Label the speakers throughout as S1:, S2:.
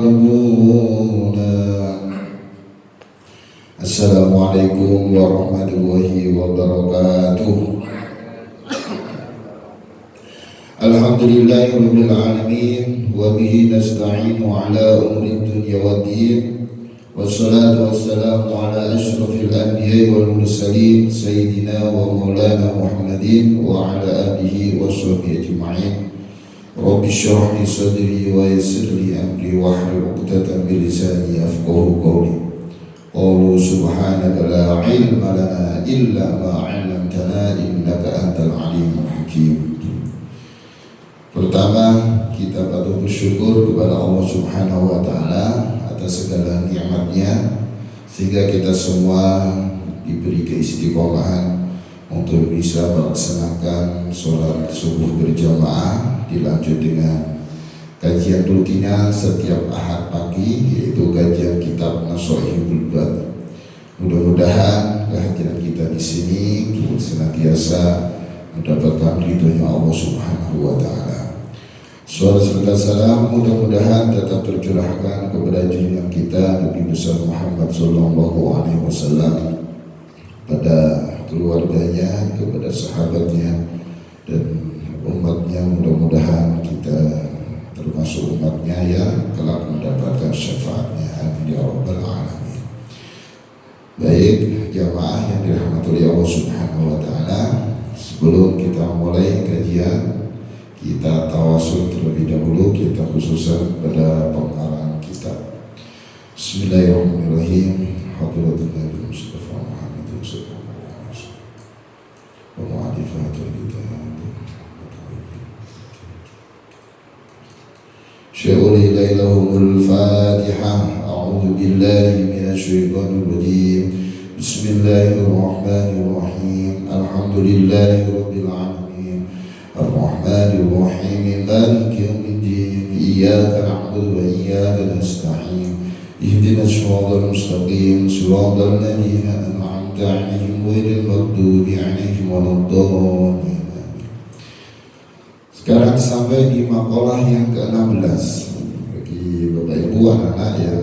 S1: يعلمون. السلام عليكم ورحمة الله وبركاته. الحمد لله رب العالمين وبه نستعين على أمور الدنيا والدين والصلاة والسلام على أشرف الأنبياء والمرسلين سيدنا ومولانا محمد وعلى آله وصحبه أجمعين. رب اشرح لي صدري ويسر لي أمري واحلل عقدة من لساني يفقهوا قولي. قولوا سبحانك لا علم لنا إلا ما علمتنا إنك أنت العليم الحكيم. Pertama, kita patut bersyukur kepada Allah Subhanahu wa Ta'ala atas segala nikmatnya, sehingga kita semua diberi keistiqomahan untuk bisa melaksanakan sholat subuh berjamaah, dilanjut dengan kajian rutinnya setiap Ahad pagi, yaitu kajian kitab Nasha'ihul Bad. Mudah-mudahan kehadiran kita di sini senantiasa mendapatkan ridhonya Allah Subhanahu wa Ta'ala. Salawat serta salam mudah-mudahan tetap tercurahkan kepada junjungan kita Nabi besar Muhammad sallallahu alaihi wasallam, pada keluarganya, kepada sahabatnya dan umatnya. Mudah-mudahan kita termasuk umatnya yang kelak mendapatkan syafaatnya. Amin ya rabbal alamin. Baik jamaah yang dirahmati oleh Allah Subhanahu wa Ta'ala, sebelum kita mulai kajian, kita tawasul terlebih dahulu, kita khususan pada pengarang kitab. Bismillahirrahmanirrahim. Hadratul Nabi Mustafa Muhammad sallallahu alaihi wasallam wa mu'alifatul kitab. Syai'uli lailahumul Fatihah. A'udzu billahi minasy syaithanir rajim. Bismillahirrahmanirrahim. Alhamdulillahi rabbil alamin. Ar-Rahmanir Rahim. Maliki yaumiddin. Iyyaka na'budu wa iyyaka nasta'in. Ihdinas siratal mustaqim. Siratal ladzina an'amta 'alaihim ghairil maghdubi 'alaihim waladdallin. Sekarang sampai di maqalah yang ke-16. Bagi Bapak Ibu anak-anak yang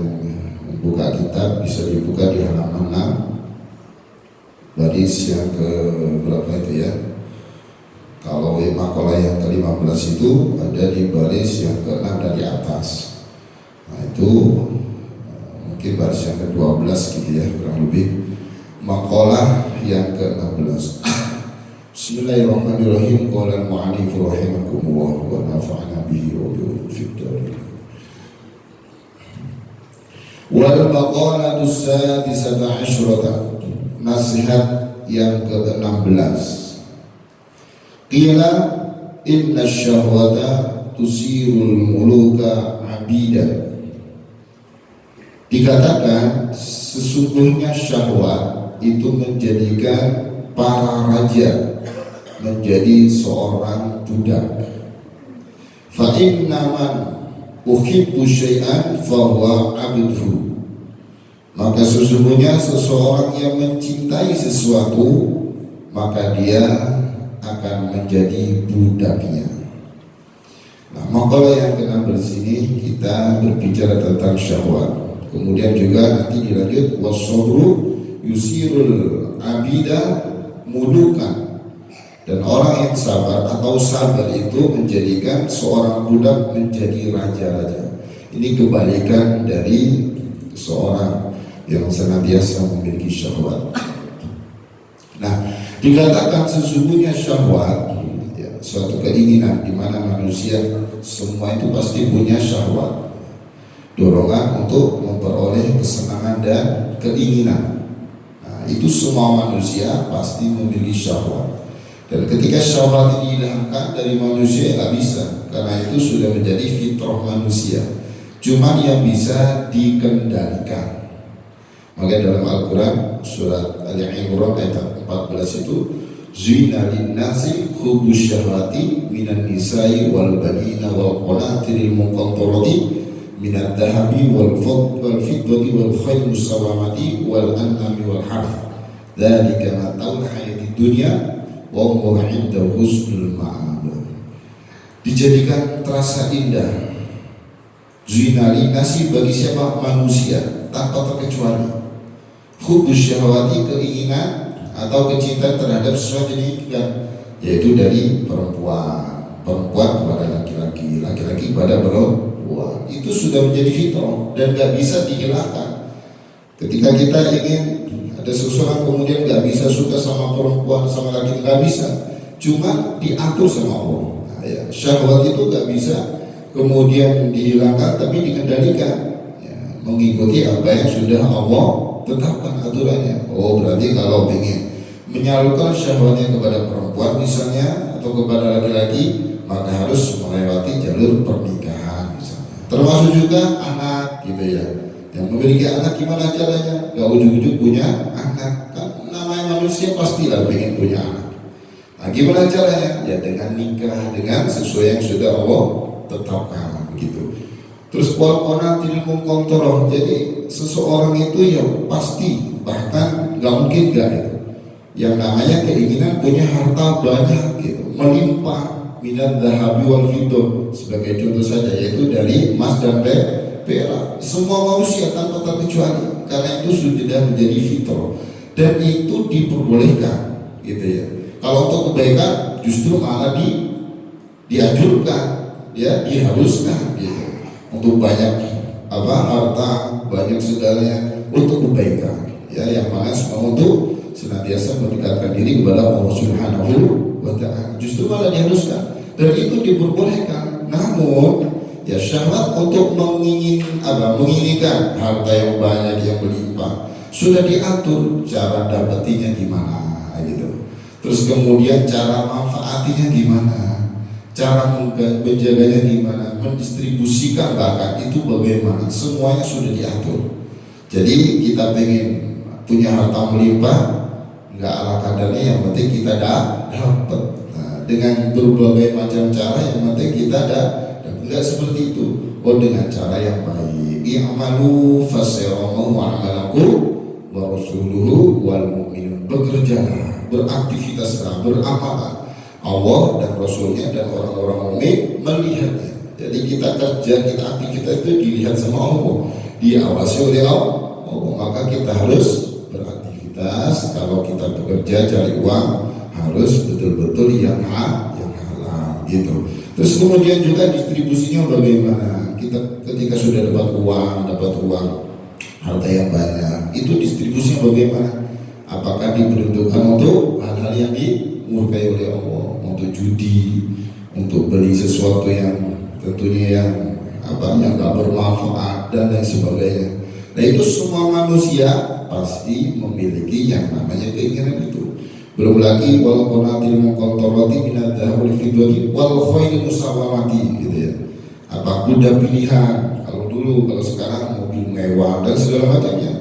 S1: membuka kitab, bisa dibuka di halaman 6, baris yang ke berapa itu ya? Kalau maqalah yang ke-15 itu ada di baris yang ke-6 dari atas. Nah itu mungkin baris yang ke-12 gitu ya, kurang lebih. Maqalah yang ke-16. Bismillahirrahmanirrahim. Qala al-mu'allif rahimakumullah wa nafa'ana bihi wa bihi fid darin. Wal maqalatu sadisata asyrata. Nasihat yang ke-16. Qila inna syahwata tusirul muluka abida. Dikatakan sesungguhnya syahwat itu menjadikan para raja menjadi seorang budak. Fa inna man uhibbu syai'an fa huwa abduhu. Maka sesungguhnya seseorang yang mencintai sesuatu, maka dia akan menjadi budaknya. Nah, maqalah yang ke-16 ini kita berbicara tentang syahwat. Kemudian juga nanti dilanjut wasabru yusirul abida mulukan. Dan orang yang sabar atau sabar itu menjadikan seorang budak menjadi raja-raja. Ini kebalikan dari seorang yang senantiasa memiliki syahwat. Nah, dikatakan sesungguhnya syahwat, ya, suatu keinginan di mana manusia semua itu pasti punya syahwat, dorongan untuk memperoleh kesenangan dan keinginan. Nah, itu semua manusia pasti memiliki syahwat. Dan ketika syahwat ini dihilangkan dari manusia, nggak bisa, karena itu sudah menjadi fitrah manusia. Cuman yang bisa dikendalikan. Maka dalam Al-Quran surat Al-Imran ayat 14 itu zina linnasi hubbus syahwati minan nisa'i wal banina wal qanatiril muqantarati minad dhahabi wal fiddati wal khayl musawamati wal an'ami wal harth dzalika mata'ul hayatid dunya wa huwa 'inda husnul ma'ab. Dijadikan terasa indah Zina linasi bagi siapa? Manusia tanpa terkecuali. Hubus syahwati, keinginan atau kecintaan terhadap sesuatu yang yaitu dari perempuan kepada laki-laki, laki-laki kepada perempuan. Itu sudah menjadi fitrah dan gak bisa dihilangkan. Ketika kita ingin ada seseorang kemudian gak bisa suka sama perempuan, sama laki-laki, gak bisa, cuma diatur sama Allah. Nah, ya, syahwat itu gak bisa kemudian dihilangkan, tapi dikendalikan, ya, mengikuti apa yang sudah Allah tetapkan aturannya. Oh, berarti kalau ingin menyalurkan syahwatnya kepada perempuan misalnya atau kepada laki-laki, maka harus melewati jalur pernikahan misalnya. Termasuk juga anak gitu ya. Yang memiliki anak gimana caranya? Gak ujuk-ujuk punya anak, kan namanya manusia pastilah pengen punya anak. Nah, gimana caranya? Ya dengan nikah, dengan sesuai yang sudah Allah tetapkan begitu. Terus wal-qanatil muqantarah. Jadi seseorang itu ya pasti, bahkan nggak mungkin nggak itu. Yang namanya keinginan punya harta banyak gitu, melimpah, minat dhahabi wal fiddah sebagai contoh saja, yaitu dari emas dan perak. Semua manusia tanpa terkecuali, karena itu sudah menjadi fitrah dan itu diperbolehkan gitu ya. Kalau untuk kebaikan justru malah dianjurkan, ya diharuskan gitu. Untuk banyak harta, banyak segalanya untuk kebaikan, ya yang mana semua untuk senantiasa mendekatkan diri kepada Allah Subhanahu wa Ta'ala. Justru malah diharuskan dan itu diperbolehkan. Namun ya syahwat untuk menginginkan harta yang banyak, yang berlimpah, sudah diatur cara dapatinya gimana gitu. Terus kemudian cara manfaatinya gimana, cara menjaganya gimana, mendistribusikan bahkan itu bagaimana, semuanya sudah diatur. Jadi kita pengen punya harta melimpah, nggak ala kadarnya, yang penting kita dapat. Nah, dengan berbagai macam cara, yang penting kita nggak seperti itu. Oh, dengan cara yang baik. I'malu fasayarallahu amalakum wa rasuluhu wal mu'minun. Bekerjalah, beraktivitaslah, beramal. Allah dan Rasulnya dan orang-orang mukmin melihatnya. Jadi kita kerja, kita aktivitas itu dilihat sama Allah, diawasi oleh Allah. Maka kita harus beraktivitas. Kalau kita bekerja cari uang, harus betul-betul yang halal gitu. Terus kemudian juga distribusinya bagaimana? Kita ketika sudah dapat uang harta yang banyak, itu distribusinya bagaimana? Apakah diperuntukkan untuk hal-hal yang dimurkai oleh Allah, untuk judi, untuk beli sesuatu yang tentunya yang nggak bermanfaat dan lain sebagainya. Nah, itu semua manusia pasti memiliki yang namanya keinginan itu. Belum lagi wal qanatil muqantarati minadz dhahabi wal fiddati wal khayl musawwamati gitu ya. Kuda pilihan, kalau sekarang mobil mewah dan segala macamnya.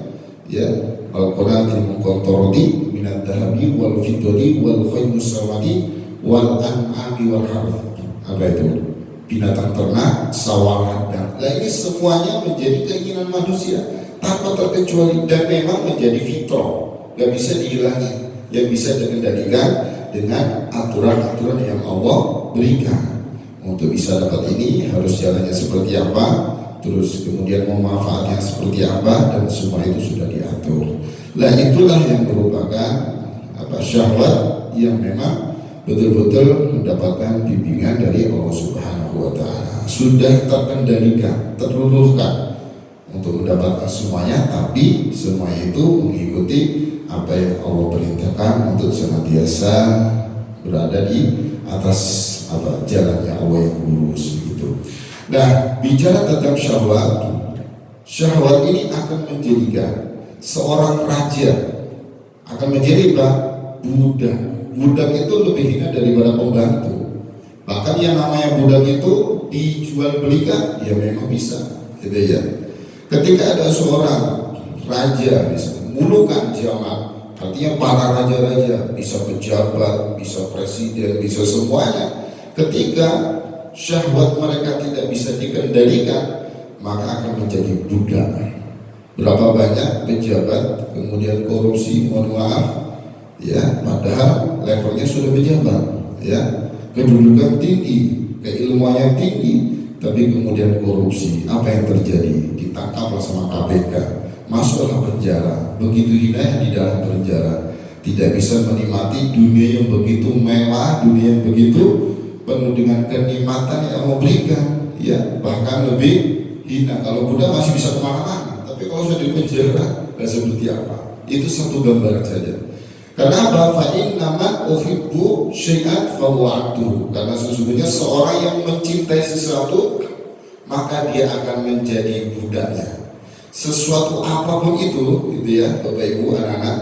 S1: Ya, wal qanatil muqantarati minadz dhahabi wal fiddati wal khayl musawwamati wal an'ami wal harth. Apa itu? Binatang ternak, sawah ladang. Nah, ini semuanya menjadi keinginan manusia tanpa terkecuali dan memang menjadi fitrah, gak bisa dihilangi. Yang bisa dikendalikan dengan aturan-aturan yang Allah berikan. Untuk bisa dapat ini harus jalannya seperti apa, terus kemudian memanfaatnya seperti apa, dan semua itu sudah diatur. Nah, itulah yang merupakan syahwat yang memang betul-betul mendapatkan bimbingan dari Allah Subhanahu wa Ta'ala. Sudah terkendalikan, terluluhkan untuk mendapatkan semuanya, tapi semua itu mengikuti apa yang Allah perintahkan untuk senantiasa berada di atas jalannya Allah yang lurus begitu. Nah, bicara tentang syahwat ini akan menjadikan seorang raja, akan menjadi budak. Budak itu lebih hina daripada pembantu. Bahkan yang namanya budak itu dijual belikan, ya memang bisa gitu ya. Ketika ada seorang raja misalnya mulukan jamaah, artinya para raja-raja, bisa pejabat, bisa presiden, bisa semuanya. Ketika syahwat mereka tidak bisa dikendalikan, maka akan menjadi budak. Berapa banyak pejabat kemudian korupsi, mohon maaf, ya, padahal levelnya sudah pejabat, ya, kedudukan tinggi, keilmuannya tinggi, tapi kemudian korupsi. Apa yang terjadi? Ditangkaplah sama KPK, masuklah penjara. Begitu hina di dalam penjara, tidak bisa menikmati dunia yang begitu mewah, dunia yang begitu penuh dengan kenikmatan yang memberikan, ya bahkan lebih hina. Kalau budak masih bisa kemana-mana, tapi kalau sudah di penjara, seperti apa? Itu satu gambaran saja. Kenapa? Fa'innama uhibbu syai'an fahu'atuhu. Karena sesungguhnya seorang yang mencintai sesuatu, maka dia akan menjadi budaknya. Sesuatu apapun itu, gitu ya, Bapak Ibu, anak-anak,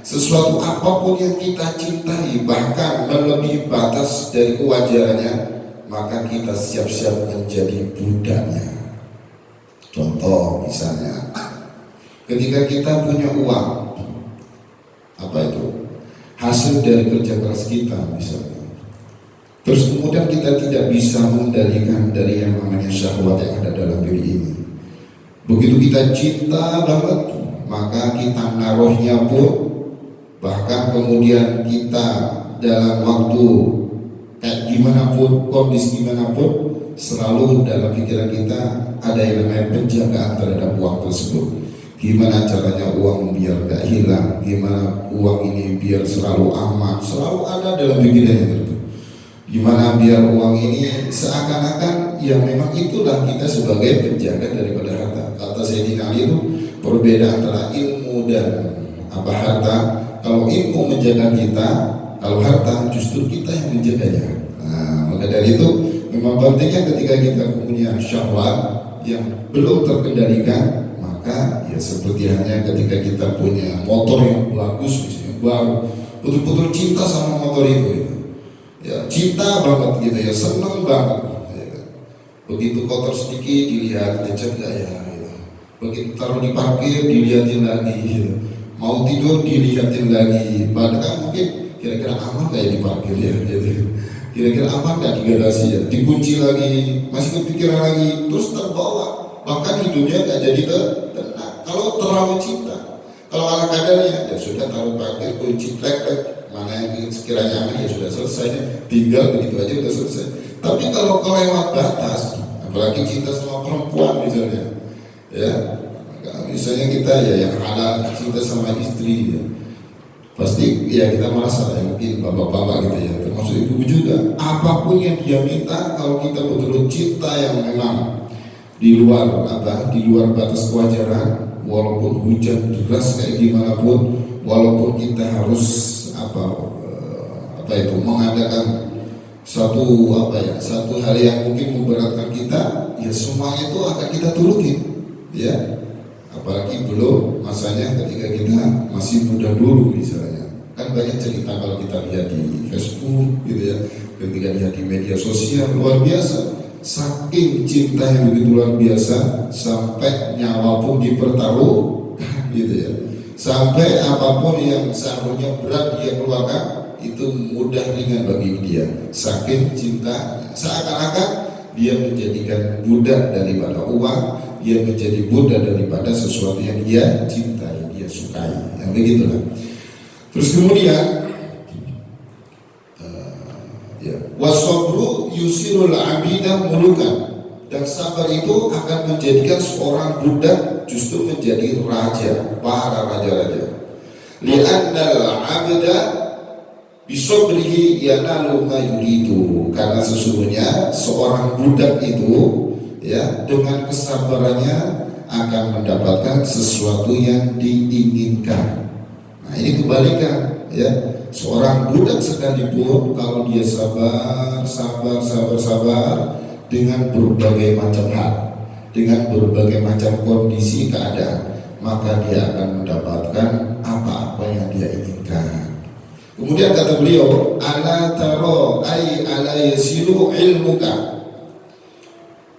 S1: sesuatu apapun yang kita cintai, bahkan melebihi batas dari kewajarannya, maka kita siap-siap menjadi budaknya. Contoh misalnya, ketika kita punya uang, apa itu? Hasil dari kerja keras kita misalnya. Terus kemudian kita tidak bisa mengendalikan dari yang namanya syahwat yang ada dalam diri ini. Begitu kita cinta banget, maka kita naruhnya pun, bahkan kemudian kita dalam waktu kayak gimana pun, kondisi gimana pun, selalu dalam pikiran kita ada yang namanya penjagaan terhadap uang tersebut. Gimana caranya uang biar gak hilang, gimana uang ini biar selalu aman, selalu ada dalam pikiran itu. Gimana biar uang ini seakan-akan ya memang itulah kita sebagai penjaga daripada harta. Kata Sayyidina Ali itu perbedaan antara ilmu dan harta. Kalau ilmu menjaga kita, kalau harta justru kita yang menjaganya. Nah, maka dari itu memang pentingnya ketika kita punya syahwat yang belum terkendalikan, maka ya seperti halnya ketika kita punya motor yang bagus misalnya baru, betul-betul cinta sama motor itu ya cinta banget gitu ya, senang banget ya. Begitu kotor sedikit dilihat lecet gak ya gitu. Begitu taruh di parkir dilihatin lagi gitu. Mau tidur dilihatin lagi, padahal mungkin kira-kira aman gak ya di parkir ya gitu. Kira-kira aman gak di garasi ya, dikunci lagi, masih kepikiran lagi, terus terbawa, bahkan hidupnya gak jadi tenang. Kalau terlalu cinta, kalau ala kadarnya ya sudah taruh parkir, kunci plek, mana yang sekiranya aman ya sudah selesai, tinggal begitu aja udah selesai. Tapi kalau kelewat batas, apalagi cinta sama perempuan misalnya, ya misalnya kita ya yang halal cinta sama istri ya, pasti ya kita merasa ya mungkin bapak-bapak gitu ya, termasuk ibu juga, apapun yang dia minta, kalau kita betul-betul cinta yang memang di luar batas kewajaran, walaupun hujan deras kayak gimana pun, walaupun kita harus mengadakan satu hal yang mungkin memberatkan kita, ya semuanya itu akan kita turutin ya. Apalagi belum masanya ketika kita masih muda dulu misalnya. Kan banyak cerita kalau kita lihat di Facebook gitu ya, ketika lihat di media sosial, luar biasa. Saking cinta yang begitu luar biasa, sampai nyawa pun dipertaruhkan gitu ya. Sampai apapun yang seharusnya berat dia keluarkan, itu mudah ringan bagi dia. Saking cinta, seakan-akan dia menjadikan budak daripada uang, dia menjadi budak daripada sesuatu yang dia cintai, dia sukai, yang begitulah. Terus kemudian wasabru yusirul abidah mulukan, dan sabar itu akan menjadikan seorang budak justru menjadi raja, para raja-raja. Li'annal abda bisabrihi yanalu ma yuridu, karena sesungguhnya seorang budak itu ya dengan kesabarannya akan mendapatkan sesuatu yang diinginkan. Nah ini kebalikan ya, seorang budak sekalipun kalau dia sabar dengan berbagai macam hal, dengan berbagai macam kondisi keadaan, maka dia akan mendapatkan apa-apa yang dia inginkan. Kemudian kata beliau, ala taro ay ala yasiru ilmuka,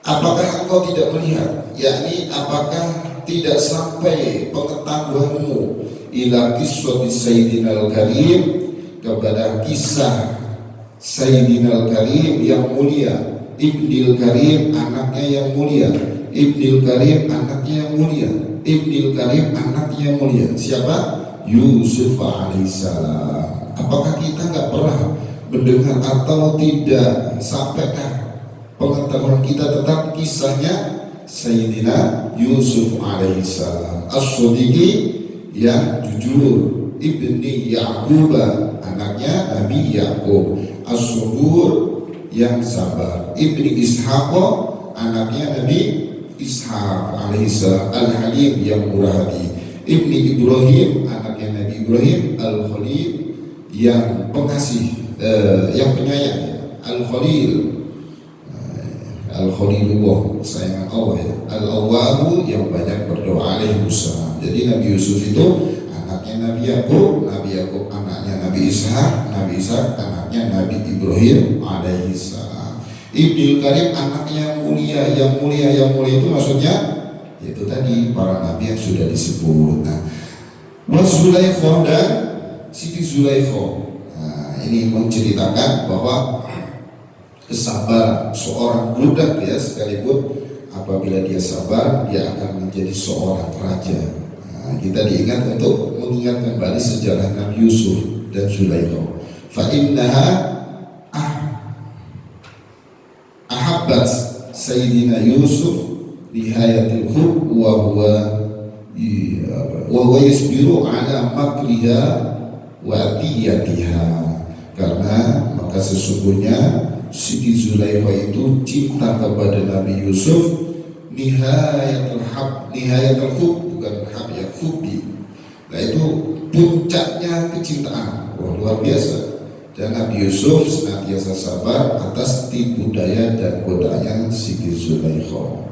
S1: apakah engkau tidak melihat, yakni apakah tidak sampai pengetahuanmu ila kiswati Sayyidinal Karim, kepada kisah Sayyidinal Karim yang mulia, Ibnil Karim anaknya yang mulia, Ibnil Karim anaknya yang mulia, Ibnil Karim anaknya yang mulia. Siapa? Yusuf alaihissalam. Apakah kita nggak pernah mendengar atau tidak sampaikah pengetahuan kita tentang kisahnya Sayyidina Yusuf alaihissalam as-Sodiqi yang jujur, ibni Ya'qub, anaknya Nabi Ya'qub, as-Subur yang sabar, ibni Ishaq, anaknya Nabi Ishaq alaihissalam, al-Halim yang murah hati, ibni Ibrahim, anaknya Nabi Ibrahim, al-Khalil yang pengasih, yang penyayang, al-Khalil, al-Khalilullah, kesayangan Allah ya, al-Awwabu yang banyak berdoa alaihissalam. Jadi Nabi Yusuf itu anaknya Nabi Ya'qub, Nabi Ya'qub anaknya Nabi Ishaq, Nabi Ishaq anaknya Nabi Ibrahim alaihissalam. Ibnul Karim anaknya yang mulia itu maksudnya itu tadi para nabi yang sudah disebut. Nah, Zulaikha dan Siti Zulaikha. Nah, ini menceritakan bahwa kesabaran seorang budak ya, sekalipun apabila dia sabar dia akan menjadi seorang raja. Nah, kita diingat untuk mengingat kembali sejarah Nabi Yusuf dan Zulaikha. Fa innaha ahabbat Sayyidina Yusuf nihayatil hub wa huwa yasbiru ala makriha wa atiyatiha. Karena maka sesungguhnya Siti Zulaikha itu cinta kepada Nabi Yusuf nihayatul hub, bukan hab ya, hubbi. Nah itu puncaknya kecintaan, wah luar biasa. Dan Nabi Yusuf senantiasa sabar atas tipu daya dan godaan Siti Zulaikha.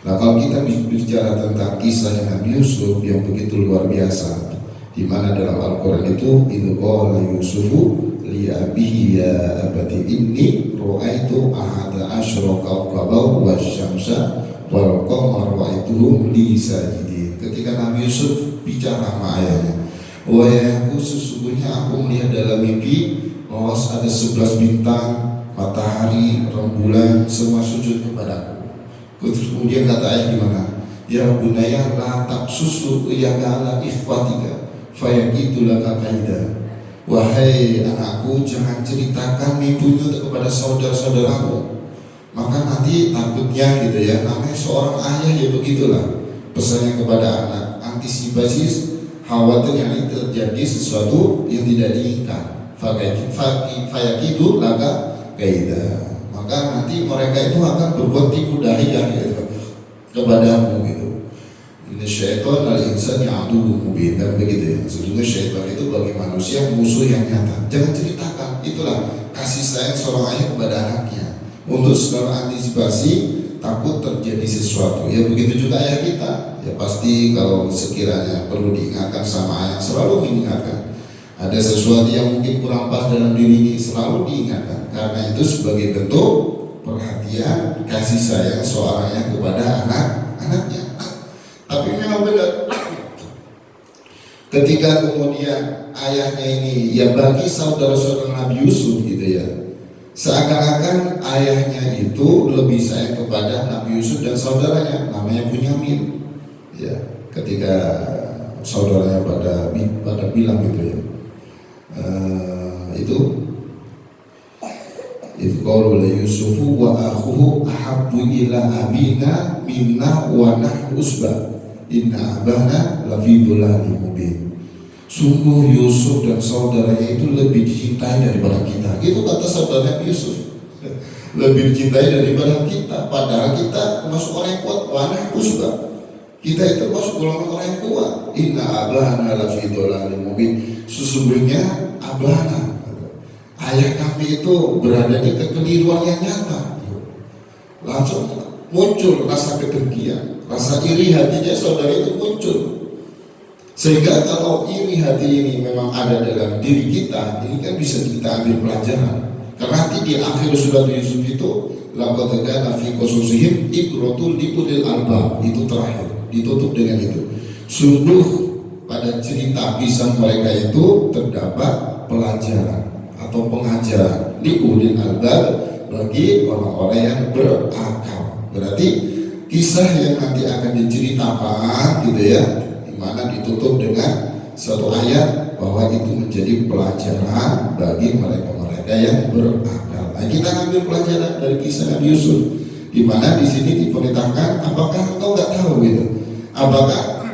S1: Nah kalau kita bicara tentang kisah Nabi Yusuf yang begitu luar biasa, di mana dalam Al-Quran itu qala Yusufu li abihi ya abati inni ra'aitu ahada asyra kawkaban wasyamsa wal qamara ra'aituhum li sajidin. Ketika Nabi Yusuf bicara sama ayahnya, wahai sesungguhnya aku melihat dalam mimpi bahwa ada 11 bintang, matahari, rembulan semua sujud kepadaku. Terus kemudian kata ayah gimana? Ya bunaya la taqsusu ya ala ikhwatika fayaqitulah kaida. Wahai anakku, jangan ceritakan mimpimu kepada saudara-saudaramu, maka nanti takutnya gitu ya, namanya seorang ayah ya begitulah pesannya kepada anak, antisipasi khawatir yang terjadi sesuatu yang tidak diinginkan. Fayakidu laka kaida, maka nanti mereka itu akan berbuat tipu daya gitu kepadamu gitu. Ini syaitan al-insan ya'duhu mubin, kan begitu ya. Sesungguhnya syaitan itu bagi manusia musuh yang nyata. Jangan ceritakan. Itulah kasih sayang seorang ayah kepada anaknya untuk selalu antisipasi takut terjadi sesuatu. Ya begitu juga ayah kita. Ya pasti kalau sekiranya perlu diingatkan sama ayah, selalu mengingatkan. Ada sesuatu yang mungkin kurang pas dalam diri ini, selalu diingatkan. Karena itu sebagai bentuk perhatian kasih sayang seorang ayah kepada anak-anaknya. Tapi memang benar, ketika kemudian ayahnya ini ya bagi saudara-saudara Nabi Yusuf gitu ya, seakan-akan ayahnya itu lebih sayang kepada Nabi Yusuf dan saudaranya namanya Bunyamin ya. Ketika saudaranya pada bilang gitu ya, itu qalu la Yusufu wa akhuhu ahabbu ila abina minna wa nahnu usbah inna abana lafi dhulalin mubin. Sungguh Yusuf dan saudaranya itu lebih dicintai daripada kita. Itu kata saudara Yusuf. Lebih dicintai daripada kita. Padahal kita masuk orang yang kuat. Wa nahnu usbah. Kita itu masuk golongan orang yang kuat. Inna abana lafi dhulalin mubin. Sesungguhnya abana, ayah kami itu berada di kekeliruan yang nyata. Langsung muncul rasa kedengkian, rasa iri hatinya saudara itu muncul. Sehingga kalau iri hati ini memang ada dalam diri kita, ini kan bisa kita ambil pelajaran. Karena nanti di akhir surat Yusuf itu laqad kana fi qasasihim ibratul liulil albab, itu terakhir ditutup dengan itu. Sungguh pada cerita kisah mereka itu terdapat pelajaran atau pengajaran liulil albab, bagi orang-orang yang berakal. Berarti kisah yang nanti akan diceritakan gitu ya, dimana ditutup dengan satu ayat bahwa itu menjadi pelajaran bagi mereka-mereka yang berakal. Nah Nah, kita ambil pelajaran dari kisah Nabi Yusuf, di mana di sini diperintahkan, apakah engkau nggak tahu gitu? Apakah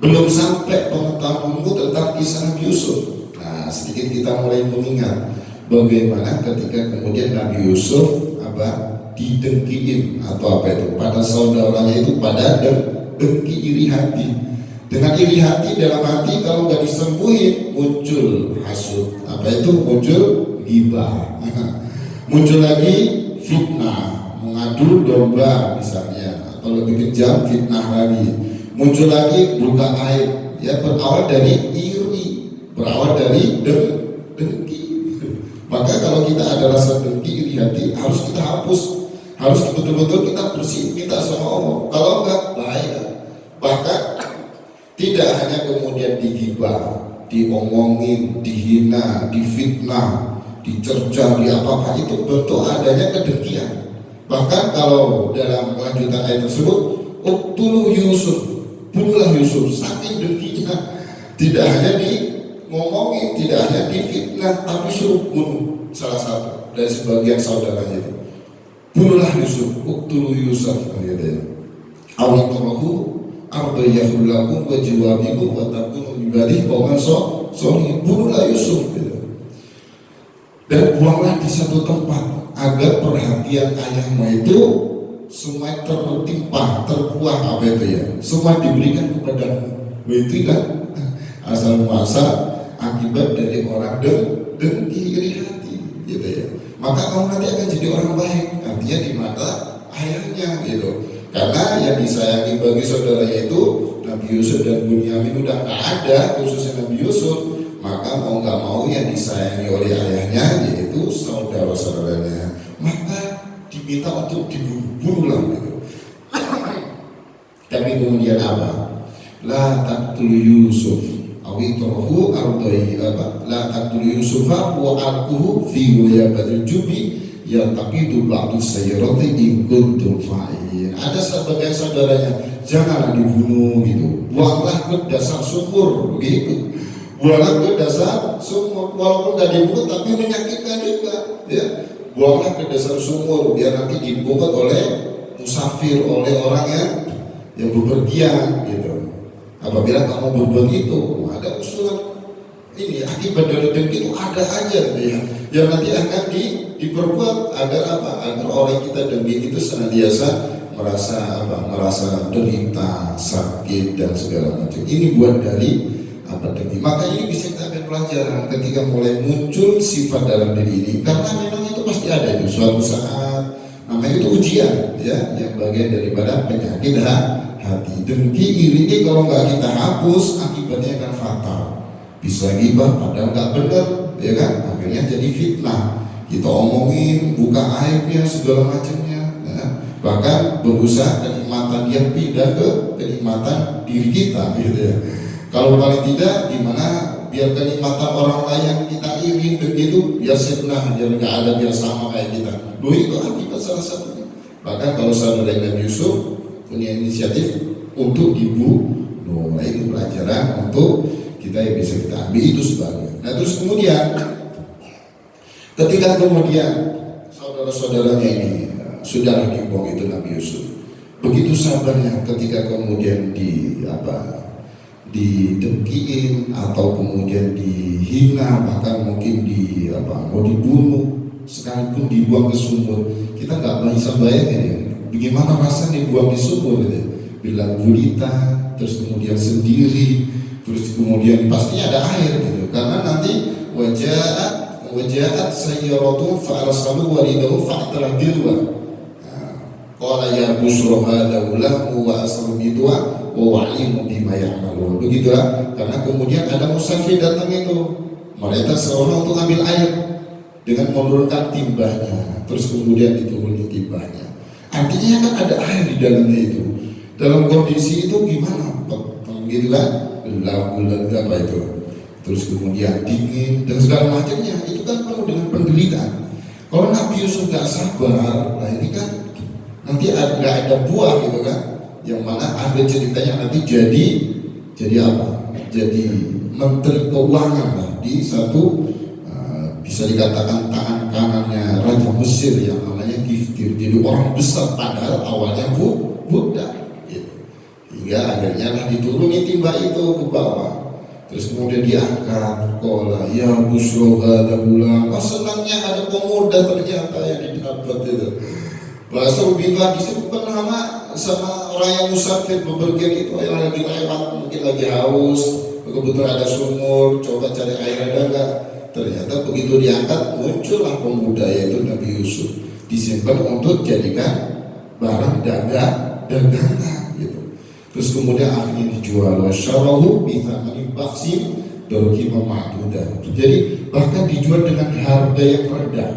S1: belum sampai pengetahuanmu tentang kisah Nabi Yusuf? Nah, sedikit kita mulai mengingat bagaimana ketika kemudian Nabi Yusuf didengkiin atau apa itu pada saudaranya itu, pada dengki iri hati. Dengan iri hati dalam hati, kalau nggak disembuhin muncul hasud, muncul ghibah, muncul lagi fitnah, mengadu domba misalnya, atau lebih kejam fitnah lagi, muncul lagi buka aib, ya berawal dari iri, berawal dari dengki. Maka kalau kita ada rasa dengki iri hati, harus kita hapus, harus betul-betul kita bersih, minta sama Allah. Kalau enggak, bahaya. Bahkan tidak hanya kemudian digibah, diomongin, dihina, difitnah, dicerca, apa itu bentuk adanya kedengkian. Bahkan kalau dalam kelanjutan ayat tersebut, uqtulu Yusuf, bunuhlah Yusuf, saking dengkinya. Tidak hanya ngomongin, tidak hanya difitnah, tapi suruh bunuh salah satu dari sebagian saudaranya itu. Bunuhlah Yusuf, uqtulu Yusuf, awitarahu ardayahu lakum wa jawabikum wa takunu ibadih qauman sholihin. Bunuhlah Yusuf gitu. Dan buanglah di satu tempat agar perhatian ayahmu itu semua tertimpa, terbuang semua diberikan kepadamu. Itu kan asal muasal akibat dari orang dengki iri hati gitu ya. Maka kamu nanti akan jadi orang baik, artinya di mata ayahnya gitu. Karena yang disayangi bagi saudaranya itu Nabi Yusuf dan Bunyamin udah nggak ada, khususnya Nabi Yusuf. Maka mau nggak mau yang disayangi oleh ayahnya yaitu saudara-saudaranya, maka diminta untuk dibunuh gitu. Tapi kemudian apa? La taqtulu Yusuf awitarahu ardai la taqtulu Yusufa wa alquhu fi ghayabatil jubi yaltaqidu ba'du sayyarati in kuntum fa'ilin. Ada sebagian saudaranya, janganlah dibunuh gitu, buanglah ke dasar sumur begitu, buanglah ke dasar sumur, walaupun tidak dibunuh tapi menyakitkan juga ya. Buanglah ke dasar sumur biar nanti dibungkut oleh musafir, oleh orang yang bepergian gitu. Apabila kamu berbuat itu, ada usulan ini akibat dari dengki itu ada aja ya, yang nanti akan diperbuat agar apa? Agar orang kita dengki itu senantiasa merasa derita, sakit dan segala macam. Ini buat dari dengki. Maka ini bisa kita ambil pelajaran ketika mulai muncul sifat dalam diri ini, karena memang itu pasti ada itu suatu saat, namanya itu ujian ya, yang bagian daripada penyakit hati. Dengki iri ini kalau nggak kita hapus, akibatnya akan fatal. Bisa ghibah padahal nggak benar, ya kan? Akhirnya jadi fitnah. Kita omongin, buka aibnya, segala macamnya. Ya. Bahkan berusaha kenikmatan dia pindah ke kenikmatan diri kita, gitu ya. Kalau paling tidak, gimana biar kenikmatan orang lain yang kita iri begitu, biar fitnah, biar nggak ada, biar sama kayak kita. Loh itu akibat salah satunya. Bahkan kalau saudara Nabi Yusuf punya inisiatif untuk dibunuh. Nah, itu pelajaran untuk kita yang bisa kita ambil itu sebagai. Nah terus kemudian ketika kemudian saudara-saudaranya ini sudah dibuang itu Nabi Yusuf, begitu sabarnya ketika kemudian didengkiin atau kemudian dihina, bahkan mungkin mau dibunuh, sekalipun dibuang ke sumur, kita nggak bisa bayangin ya bagaimana rasanya dibuang di sumur gitu. Bilang gurita, terus kemudian sendiri, terus kemudian pastinya ada air gitu. Karena nanti wajahat sayyaratu fa'arsalu walidahu fa'tala dirwa. Qala ya busra hadza lahu wa asru bidwa wa wa'limu bima ya'malun. Begitulah, karena kemudian ada musafir datang itu. Mereka seorang untuk ambil air dengan menurunkan timbanya, terus kemudian diturunin timbanya. Artinya kan ada air di dalamnya itu. Dalam kondisi itu gimana? Gitu kan? Bulan apa itu? Terus kemudian dingin dan segala macamnya. Itu kan penuh dengan penderitaan. Kalau Nabi Yusuf nggak sabar, nah ini kan nanti nggak ada buah gitu kan? Yang mana akhir ceritanya nanti jadi apa? Jadi menteri keuangan lah di satu bisa dikatakan tangan kanan tangannya Raja Mesir yang namanya Kiftir. Jadi orang besar padahal awalnya budak gitu. Hingga akhirnya lah dituruni timba itu ke bawah. Terus kemudian diangkat, kola ya busroga ada bulan. Oh, senangnya ada pemuda ternyata yang didapat itu. Bahasa begitu disebut nama sama orang yang musafir bepergian itu, yang lagi lewat mungkin lagi haus, kebetulan ada sumur, coba cari air ada enggak. Ternyata begitu diangkat muncullah pemuda yaitu Nabi Yusuf, disimpan untuk jadikan barang dagangan gitu. Terus kemudian akhirnya dijual, wasyarahu bithamanin baksin dorqimah ma'dudah. Jadi bahkan dijual dengan harga yang rendah,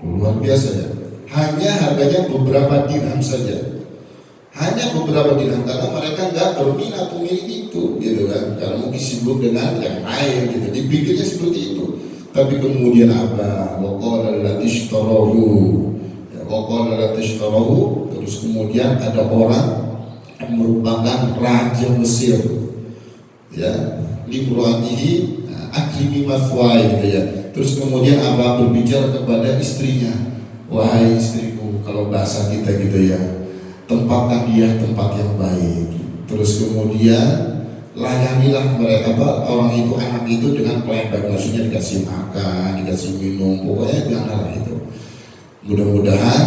S1: luar biasa ya. Hanya harganya beberapa dirham saja, hanya beberapa dirham, karena mereka nggak berminat memilih itu, gitu kan? Karena mungkin sibuk dengan yang lain, gitu. Dipikirnya seperti itu. Tapi kemudian apa? Waqala latishtarohu, waqala latishtarohu. Terus kemudian ada orang yang merupakan raja Mesir, ya, limroatihi akrimi mathwai, gitu ya. Terus kemudian apa? Berbicara kepada istrinya. Wahai istriku, kalau bahasa kita gitu ya, tempatkan dia tempat yang baik. Terus kemudian layanilah mereka, orang itu, anak itu dengan pelayan baik, maksudnya dikasih makan, dikasih minum, pokoknya janganlah itu. Mudah-mudahan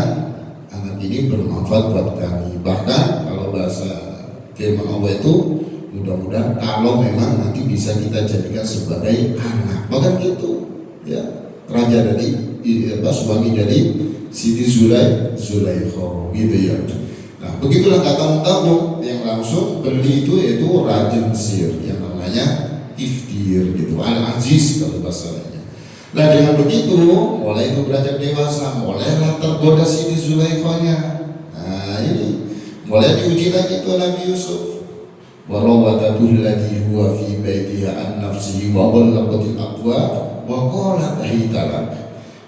S1: anak ini bermanfaat buat kami. Bahkan kalau bahasa firman Allah itu, mudah-mudahan kalau memang nanti bisa kita jadikan sebagai anak. Bahkan gitu, ya, raja dari suami dari Siti Zulaikha gitu ya. Nah, begitulah kata Mutabuk yang langsung beli itu, yaitu Raja Mesir yang namanya Kiftir gitu, Al-Aziz kalau bahasanya. Nah, dengan begitu mulai itu beranjak dewasa, mulailah tergoda Siti Zulaikhanya. Nah, ini mulai diuji lagi itu Nabi Yusuf. Warawadatuhu allati huwa fi baitiha an nafsihi wa ghallaqatil abwab wa qalat ahita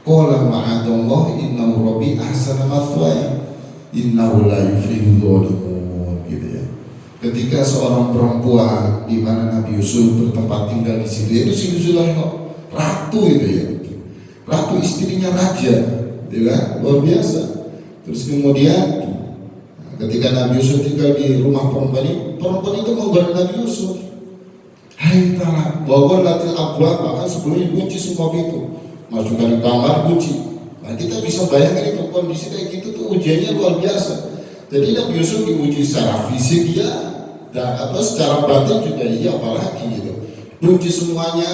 S1: qala ma'adallah innahu rabbi ahsana mathwaya innahu la yuflihul zalimun gitu ya. Ketika seorang perempuan di mana Nabi Yusuf bertempat tinggal di situ, itu Siti Zulaikha, ratu itu ya, ratu istrinya raja, ya kan? Luar biasa. Terus kemudian ketika Nabi Yusuf tinggal di rumah perempuan itu menggoda Nabi Yusuf. Hai talak, bahwa latil abwab, bahkan sebelumnya kunci semua pintu, masukkan di kamar kunci. Nah, kita bisa bayangkan itu kondisi kayak gitu tuh ujiannya luar biasa. Jadi Nabi Yusuf diuji secara fisik ya, dan secara batin juga iya, apalagi gitu. Kunci semuanya,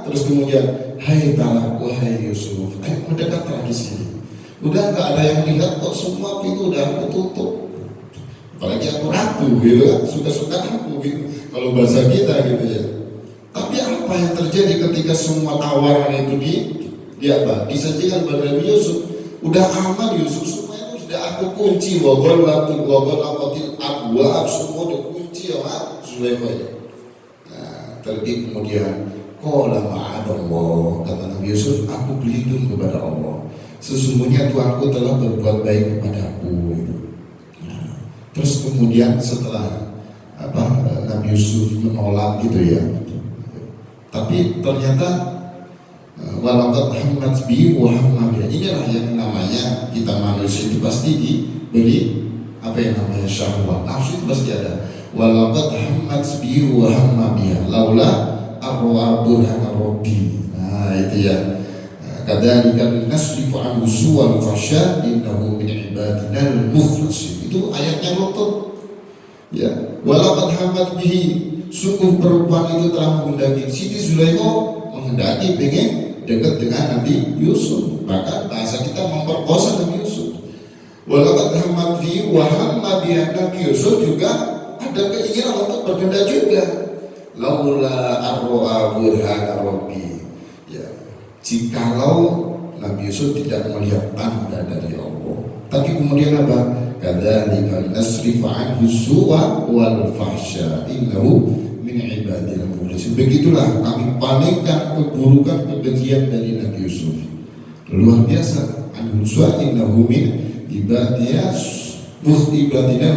S1: terus kemudian hai talak, wahai Yusuf, ayo mendekatlah di sini. Udah nggak ada yang lihat kok, semua pintu udah aku tutup. Apalagi aku ratu gitu kan, suka-suka aku gitu, kalau bahasa kita gitu ya. Tapi apa yang terjadi ketika semua tawaran itu disajikan pada Nabi Yusuf? Udah aman Yusuf, semua itu sudah aku kunci, wagolatil abwab, semua udah kunci sama Zulaikha. Nah, terlebih kemudian qala ma'adallah, kata Nabi Yusuf, aku berlindung kepada Allah, sesungguhnya Tuhanku telah berbuat baik kepadaku gitu. Terus kemudian setelah Nabi Yusuf menolak gitu ya, tapi ternyata walaqad hammat bi wa hamma biha. Inilah yang namanya kita manusia itu pasti diberi apa yang namanya syahwat, nafsu itu pasti ada. Walaqad hammat bi wa hamma biha laula arwa burhana rabbi. Nah itu ya, kadzalika nasrifu anhu su'al fahsya innahu min ibadina al-mukhlasin. Itu ayatnya lutut ya. Walaqad hammat bihi, sungguh perempuan itu telah menghendaki, Siti Zulaikha menghendaki pengen dekat dengan Nabi Yusuf, bahkan bahasa kita memperkosa Nabi Yusuf. Walaqad hammat bihi wa hamma biha, Nabi Yusuf juga ada keinginan untuk berkehendak juga. Laula arwa burhana rabbi, ya, jikalau Nabi Yusuf tidak melihat tanda dari Allah. Tapi kemudian apa? Kadzalika nasrifu anhu su'a wal fahsya innahu min ibadina mukhlasin. Begitulah kami palingkan keburukan, kebencian dari Nabi Yusuf. Luar biasa. Anhu su'a innahu min ibadina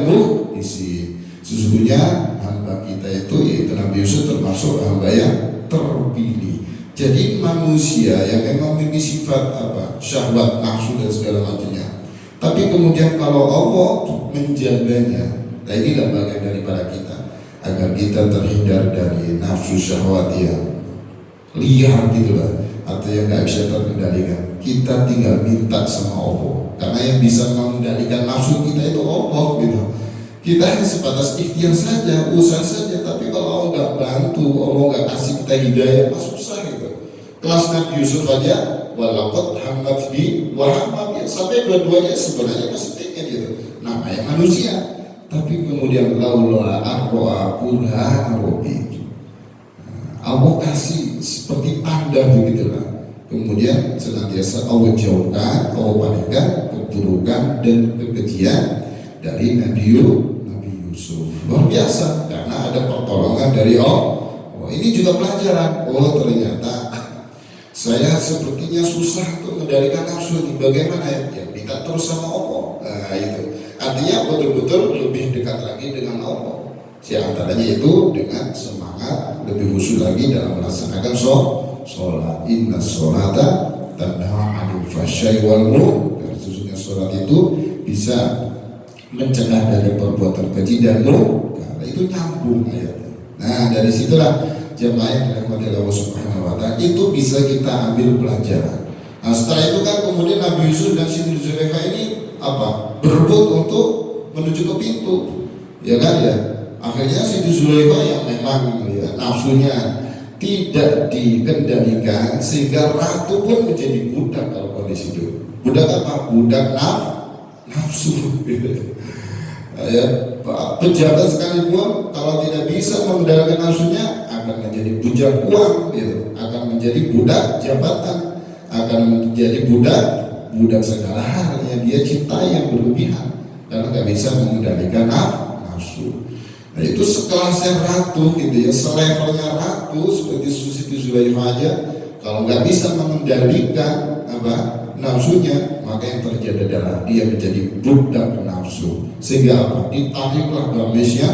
S1: mukhlasin. Sesungguhnya hamba kita itu, yaitu Nabi Yusuf, termasuk hamba yang terpilih. Jadi manusia yang memang memiliki sifat syahwat, nafsu dan segala macamnya. Tapi kemudian kalau Allah menjaganya, nah inilah bagian daripada kita agar kita terhindar dari nafsu syahwat yang liar gitulah, atau yang nggak bisa terkendalikan. Kita tinggal minta sama Allah, karena yang bisa mengendalikan nafsu kita itu Allah gitu. Kita hanya sebatas ikhtiar saja, usaha saja, tapi kalau Allah nggak bantu, Allah nggak kasih kita hidayah, susah gitu. Kelas Nabi Yusuf aja, walaqad hammat bi wa hamma bi, sampai dua-duanya sebenarnya masih pengen gitu. Namanya manusia. Tapi kemudian laula arroa burhan rabbi, Allah kasih seperti tanda begitulah. Kemudian senantiasa Allah jauhkan, Allah palingkan keburukan dan kekejian dari Nabi Yusuf. Luar biasa, karena ada pertolongan dari Allah. Oh, ini juga pelajaran. Oh, ternyata saya sepertinya susah untuk mengendalikan nafsu ini. Bagaimana ya? Ya minta terus sama Allah. Nah, itu artinya betul-betul lebih dekat lagi dengan Allah. Di antaranya itu dengan semangat lebih khusyuk lagi dalam melaksanakan sholat. Inna sholata tanha 'anil fahsya'i wal munkar. Sesungguhnya sholat itu bisa mencegah dari perbuatan keji dan munkar. Itu nyambung ayatnya. Nah, dari situlah jemaah yang dirahmati Allah Subhanahu wa taala itu bisa kita ambil pelajaran. Nah, setelah itu kan kemudian Nabi Yusuf dan Siti Zulaikha ini berebut untuk menuju ke pintu. Ya kan ya. Akhirnya Siti Zulaikha yang memang ya, nafsunya tidak dikendalikan sehingga ratu pun menjadi budak kalau kondisi itu. Budak apa? Budak nafsu. Ya, pejabat sekalipun kalau tidak bisa mengendalikan nafsunya akan menjadi budak uang, gitu. Akan menjadi budak jabatan, akan menjadi budak segala hal yang dia cintai yang berlebihan karena nggak bisa mengendalikan nafsu. Nah itu sekelasnya ratu gitu ya, selevelnya ratu seperti Siti Zulaikha aja kalau nggak bisa mengendalikan nafsunya, maka yang terjadi adalah dia menjadi budak nafsu. Sehingga ditariklah gamisnya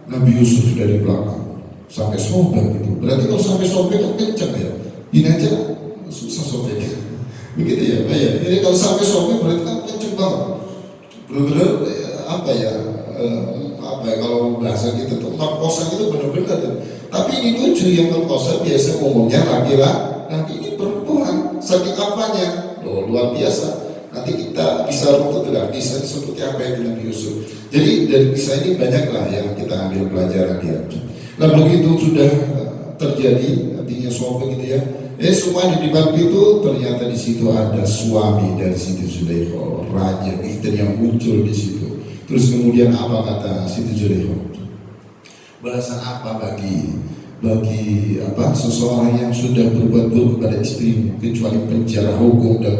S1: Nabi Yusuf dari belakang sampai sobek gitu. Berarti kalau sampai sobek kan kenceng ya. Ini aja susah sobeknya. Begitu ya. Nah, ya. Jadi kalau sampai sobek berarti kan kenceng banget. Benar-benar kalau bahasa kita tuh merkosa itu benar-benar. Tapi ini lucu, yang merkosa biasa umumnya laki-laki, ini perempuan. Saking apanya? Luar biasa. Nanti kita bisa runtut lah kisah seperti apa yang Nabi Yusuf. Jadi dari kisah ini banyaklah yang kita ambil pelajaran dia. Nah begitu sudah terjadi, artinya suami gitu ya. Semua di bab itu ternyata di situ ada suami dari Siti Zulaikha, raja istri yang muncul di situ. Terus kemudian apa kata Siti Zulaikha? Balasan apa bagi seseorang yang sudah berbuat buruk kepada istrinya kecuali penjara hukum dan